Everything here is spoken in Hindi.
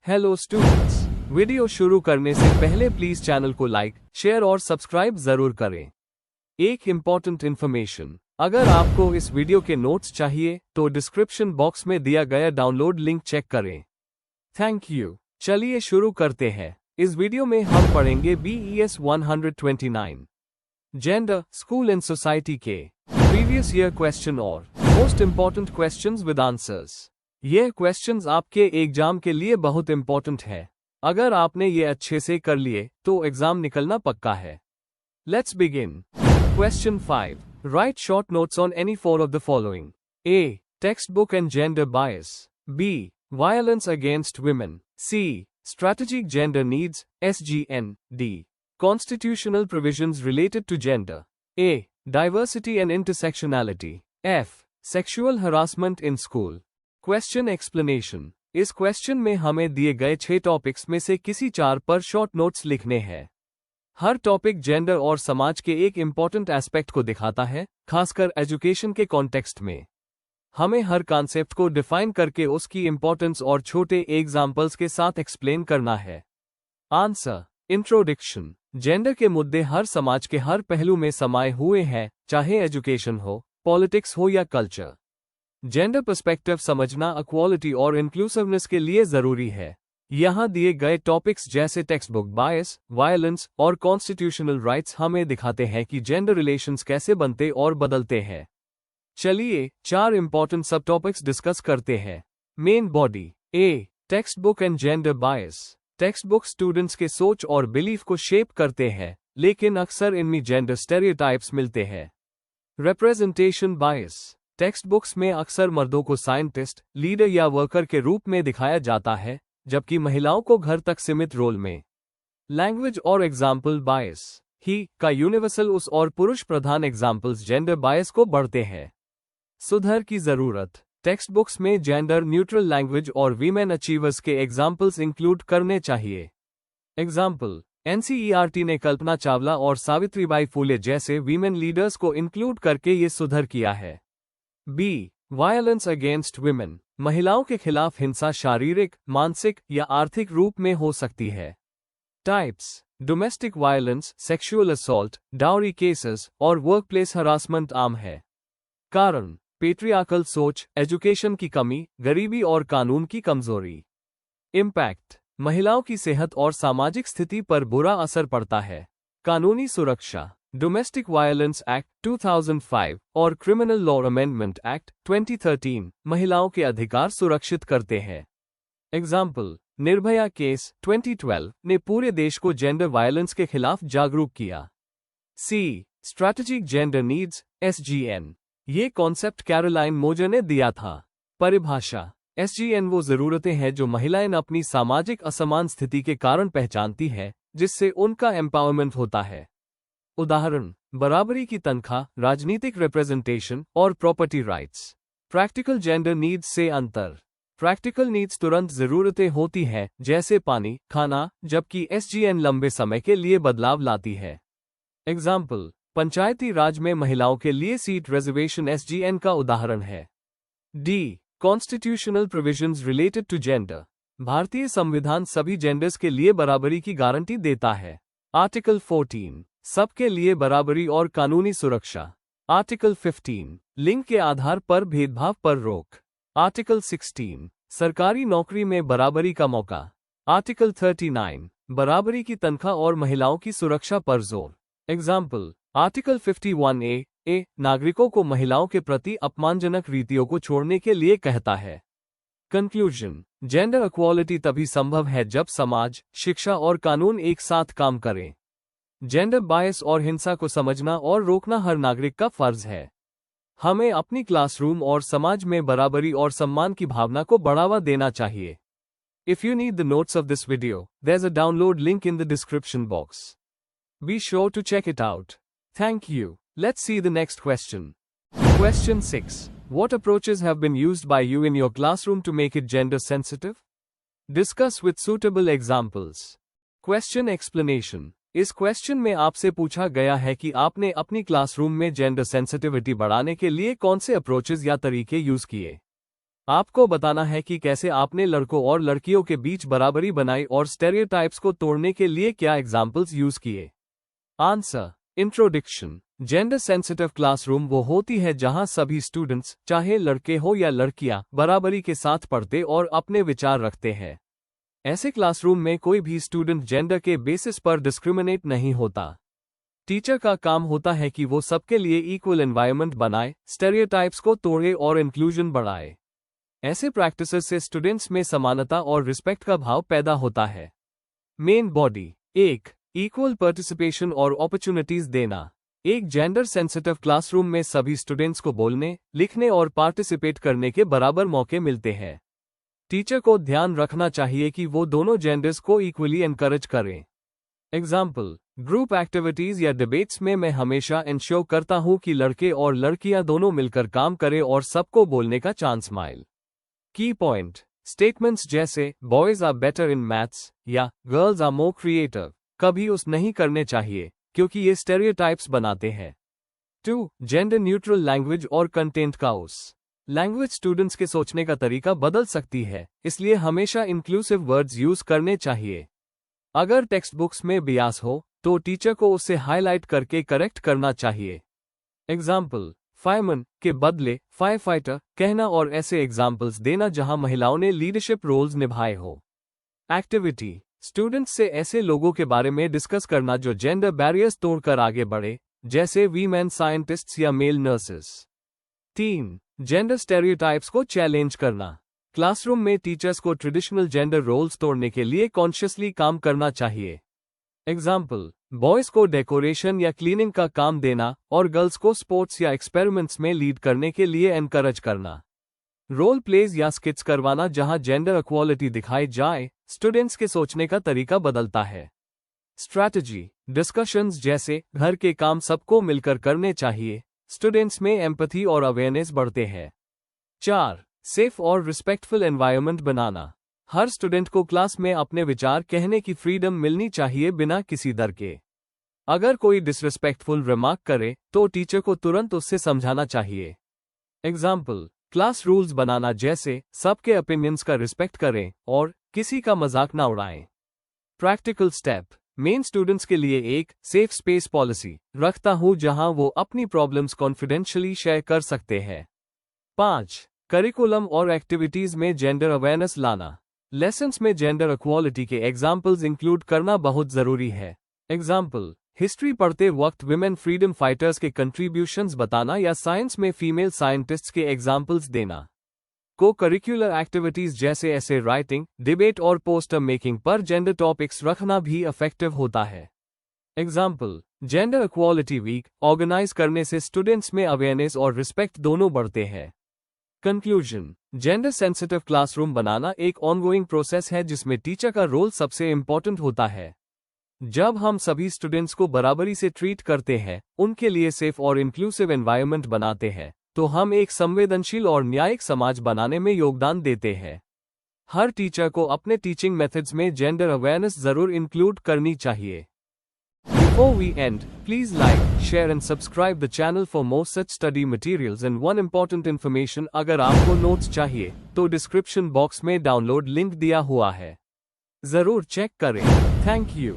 हेलो स्टूडेंट्स, वीडियो शुरू करने से पहले प्लीज चैनल को लाइक, शेयर और सब्सक्राइब जरूर करें। एक इम्पॉर्टेंट इन्फॉर्मेशन, अगर आपको इस वीडियो के नोट्स चाहिए तो डिस्क्रिप्शन बॉक्स में दिया गया डाउनलोड लिंक चेक करें। Thank you. चलिए शुरू करते हैं। इस वीडियो में हम पढ़ेंगे BES 129 gender, school and society के प्रीवियस ईयर क्वेश्चन और most important questions with answers. ये क्वेश्चंस आपके एग्जाम के लिए बहुत इंपॉर्टेंट है। अगर आपने ये अच्छे से कर लिए तो एग्जाम निकलना पक्का है। Let's begin. Question 5, right short notes on any four of the following. A. Textbook and gender bias. B. Violence against women. C. Strategic gender needs, SGN. D. Constitutional provisions related to gender. A. Diversity and intersectionality. F. Sexual harassment in school. Question explanation. इस क्वेश्चन में हमें दिए गए 6 टॉपिक्स में से किसी 4 पर शॉर्ट नोट्स लिखने हैं। हर टॉपिक जेंडर और समाज के एक इम्पॉर्टेंट एस्पेक्ट को दिखाता है, खासकर एजुकेशन के कॉन्टेक्स्ट में। हमें हर कॉन्सेप्ट को डिफाइन करके उसकी इम्पोर्टेंस और छोटे एग्जाम्पल्स के साथ एक्सप्लेन करना है। आंसर। इंट्रोडक्शन। जेंडर के मुद्दे हर समाज के हर पहलू में समाये हुए हैं, चाहे एजुकेशन हो, पॉलिटिक्स हो या कल्चर। जेंडर पर्सपेक्टिव समझना इक्वालिटी और इंक्लूसिवनेस के लिए जरूरी है। यहाँ दिए गए टॉपिक्स जैसे टेक्स्ट बुक बायस, वायलेंस और कॉन्स्टिट्यूशनल राइट्स हमें दिखाते हैं कि जेंडर रिलेशंस कैसे बनते और बदलते हैं। चलिए 4 इंपॉर्टेंट सब टॉपिक्स डिस्कस करते हैं। Main body. A. Text book and gender bias. Text book students के सोच और बिलीफ को शेप करते हैं, लेकिन अक्सर इनमें जेंडर स्टेरियोटाइप्स मिलते हैं। रिप्रेजेंटेशन बायस। टेक्स्ट बुक्स में अक्सर मर्दों को साइंटिस्ट, लीडर या वर्कर के रूप में दिखाया जाता है, जबकि महिलाओं को घर तक सीमित रोल में। लैंग्वेज और एग्जाम्पल बायस। ही का यूनिवर्सल उस और पुरुष प्रधान एग्जाम्पल्स जेंडर बायस को बढ़ते हैं। सुधार की जरूरत। टेक्स्ट बुक्स में जेंडर न्यूट्रल लैंग्वेज और वीमेन अचीवर्स के एग्जाम्पल्स इंक्लूड करने चाहिए। एग्जाम्पल, NCERT ने कल्पना चावला और सावित्रीबाई फुले जैसे वीमेन लीडर्स को इंक्लूड करके ये सुधार किया है। B. Violence against women. महिलाओं के खिलाफ हिंसा शारीरिक, मानसिक या आर्थिक रूप में हो सकती है। Types: domestic violence, sexual assault, dowry cases और वर्कप्लेस हरासमेंट आम है। कारण: पेट्रियार्कल सोच, एजुकेशन की कमी, गरीबी और कानून की कमजोरी। इम्पैक्ट: महिलाओं की सेहत और सामाजिक स्थिति पर बुरा असर पड़ता है। कानूनी सुरक्षा: डोमेस्टिक वायलेंस एक्ट 2005 और क्रिमिनल लॉ अमेंडमेंट एक्ट 2013 महिलाओं के अधिकार सुरक्षित करते हैं। एग्जाम्पल, निर्भया केस 2012 ने पूरे देश को जेंडर वायलेंस के खिलाफ जागरूक किया। C. Strategic gender needs, SGN। ये कॉन्सेप्ट कैरोलाइन मोजर ने दिया था। परिभाषा: SGN वो जरूरतें हैं जो महिलाएं अपनी सामाजिक असमान स्थिति के कारण पहचानती है, जिससे उनका एम्पावरमेंट होता है। उदाहरण, बराबरी की तनख्वाह, राजनीतिक रिप्रेजेंटेशन और property rights. Practical gender needs से अंतर। प्रैक्टिकल नीड्स तुरंत जरूरतें होती हैं, जैसे पानी, खाना, जबकि SGN लंबे समय के लिए बदलाव लाती है। एग्जाम्पल, पंचायती राज में महिलाओं के लिए सीट रिजर्वेशन SGN का उदाहरण है। D. Constitutional provisions related to gender. भारतीय संविधान सभी जेंडर्स के लिए बराबरी की गारंटी देता है। आर्टिकल 14, सबके लिए बराबरी और कानूनी सुरक्षा। आर्टिकल 15, लिंग के आधार पर भेदभाव पर रोक। आर्टिकल 16, सरकारी नौकरी में बराबरी का मौका। आर्टिकल 39, बराबरी की तनख्वाह और महिलाओं की सुरक्षा पर जोर। एग्जाम्पल, आर्टिकल 51A नागरिकों को महिलाओं के प्रति अपमानजनक रीतियों को छोड़ने के लिए कहता है। कंक्लूजन: जेंडर इक्वालिटी तभी संभव है जब समाज, शिक्षा और कानून एक साथ काम करें। जेंडर बायस और हिंसा को समझना और रोकना हर नागरिक का फर्ज है। हमें अपनी क्लासरूम और समाज में बराबरी और सम्मान की भावना को बढ़ावा देना चाहिए। If you need the notes of this video, there is a download link in the description box. Be sure to check it out. Thank you. Let's see the next question. Question 6. What approaches have been used by you in your classroom to make it gender sensitive? Discuss with suitable examples. Question explanation. इस क्वेश्चन में आपसे पूछा गया है कि आपने अपनी क्लासरूम में जेंडर सेंसिटिविटी बढ़ाने के लिए कौन से अप्रोचेस या तरीके यूज किए। आपको बताना है कि कैसे आपने लड़कों और लड़कियों के बीच बराबरी बनाई और स्टेरियोटाइप्स को तोड़ने के लिए क्या एग्जाम्पल्स यूज किए। Answer. Introduction. Gender sensitive classroom वो होती है जहां सभी स्टूडेंट्स, चाहे लड़के हो या लड़कियां, बराबरी के साथ पढ़ते और अपने विचार रखते हैं। ऐसे क्लासरूम में कोई भी स्टूडेंट जेंडर के बेसिस पर डिस्क्रिमिनेट नहीं होता। टीचर का काम होता है कि वो सबके लिए इक्वल एनवायरनमेंट बनाए, स्टेरियोटाइप्स को तोड़े और इंक्लूजन बढ़ाए। ऐसे प्रैक्टिसेस से स्टूडेंट्स में समानता और रिस्पेक्ट का भाव पैदा होता है। Main body. 1. इक्वल पार्टिसिपेशन और अपॉर्चुनिटीज देना। एक जेंडर सेंसिटिव क्लासरूम में सभी स्टूडेंट्स को बोलने, लिखने और पार्टिसिपेट करने के बराबर मौके मिलते हैं। टीचर को ध्यान रखना चाहिए कि वो दोनों जेंडर्स को इक्वली एनकरेज करें। एग्जाम्पल, ग्रुप एक्टिविटीज या डिबेट्स में मैं हमेशा इंश्योर करता हूं कि लड़के और लड़कियां दोनों मिलकर काम करें और सबको बोलने का चांस मिले। Key point. स्टेटमेंट्स जैसे boys are better in maths या गर्ल्स आर मोर क्रिएटिव कभी उस नहीं करने चाहिए, क्योंकि ये स्टेरियोटाइप्स बनाते हैं। 2. जेंडर न्यूट्रल लैंग्वेज और कंटेंट का लैंग्वेज स्टूडेंट्स के सोचने का तरीका बदल सकती है, इसलिए हमेशा इंक्लूसिव वर्ड्स यूज करने चाहिए। अगर टेक्स्ट बुक्स में बियास हो तो टीचर को उसे हाईलाइट करके करेक्ट करना चाहिए। एग्जाम्पल, फायरमैन के बदले फायर फाइटर कहना और ऐसे एग्जाम्पल्स देना जहां महिलाओं ने लीडरशिप रोल्स निभाए हो। एक्टिविटी। स्टूडेंट्स से ऐसे लोगों के बारे में डिस्कस करना जो जेंडर बैरियर्स तोड़कर आगे बढ़े, जैसे वीमेन साइंटिस्ट्स या मेल नर्सेस। 3. जेंडर स्टेरियोटाइप्स को चैलेंज करना। क्लासरूम में टीचर्स को ट्रेडिशनल जेंडर रोल्स तोड़ने के लिए कॉन्शियसली काम करना चाहिए। एग्जाम्पल, बॉयज को डेकोरेशन या क्लीनिंग का काम देना और गर्ल्स को स्पोर्ट्स या एक्सपेरिमेंट्स में लीड करने के लिए एनकरेज करना। रोल प्लेज या स्किट्स करवाना जहां जेंडर इक्वालिटी दिखाई जाए, स्टूडेंट्स के सोचने का तरीका बदलता है। स्ट्रैटेजी। डिस्कशंस जैसे घर के काम सबको मिलकर करने चाहिए, स्टूडेंट्स में एम्पैथी और अवेयरनेस बढ़ते हैं। 4. सेफ और रिस्पेक्टफुल एनवायरनमेंट बनाना। हर स्टूडेंट को क्लास में अपने विचार कहने की फ्रीडम मिलनी चाहिए बिना किसी डर के। अगर कोई डिसरिस्पेक्टफुल रिमार्क करे तो टीचर को तुरंत उससे समझाना चाहिए। एग्जाम्पल, क्लास रूल्स बनाना जैसे सबके ओपिनियंस का रिस्पेक्ट करें और किसी का मजाक ना उड़ाएं। Practical step. मेन स्टूडेंट्स के लिए एक सेफ स्पेस पॉलिसी रखता हूं जहां वो अपनी प्रॉब्लम्स कॉन्फिडेंशियली शेयर कर सकते हैं। 5. करिकुलम और एक्टिविटीज में जेंडर अवेयरनेस लाना। लेसन्स में जेंडर इक्वालिटी के एग्जाम्पल्स इंक्लूड करना बहुत जरूरी है। एग्जाम्पल, हिस्ट्री पढ़ते वक्त विमेन फ्रीडम फाइटर्स के कंट्रीब्यूशंस बताना या साइंस में फीमेल साइंटिस्ट्स के एग्जाम्पल्स देना। को करिकुलर एक्टिविटीज जैसे ऐसे राइटिंग, डिबेट और पोस्टर मेकिंग पर जेंडर टॉपिक्स रखना भी इफेक्टिव होता है। Example, gender equality week organise करने से स्टूडेंट्स में अवेयरनेस और रिस्पेक्ट दोनों बढ़ते हैं। कंक्लूजन। जेंडर सेंसिटिव क्लासरूम बनाना एक ऑनगोइंग प्रोसेस है जिसमें टीचर का रोल सबसे इम्पोर्टेंट होता है। जब हम सभी स्टूडेंट्स को बराबरी से ट्रीट करते हैं, उनके लिए सेफ और इंक्लूसिव एनवायरनमेंट बनाते हैं, तो हम एक संवेदनशील और न्यायिक समाज बनाने में योगदान देते हैं। हर टीचर को अपने टीचिंग मेथड्स में जेंडर अवेयरनेस जरूर इंक्लूड करनी चाहिए। Before we end, please like, share and subscribe the channel for more such study materials and one important information अगर आपको नोट्स चाहिए तो डिस्क्रिप्शन बॉक्स में डाउनलोड लिंक दिया हुआ है, जरूर चेक करें। Thank you.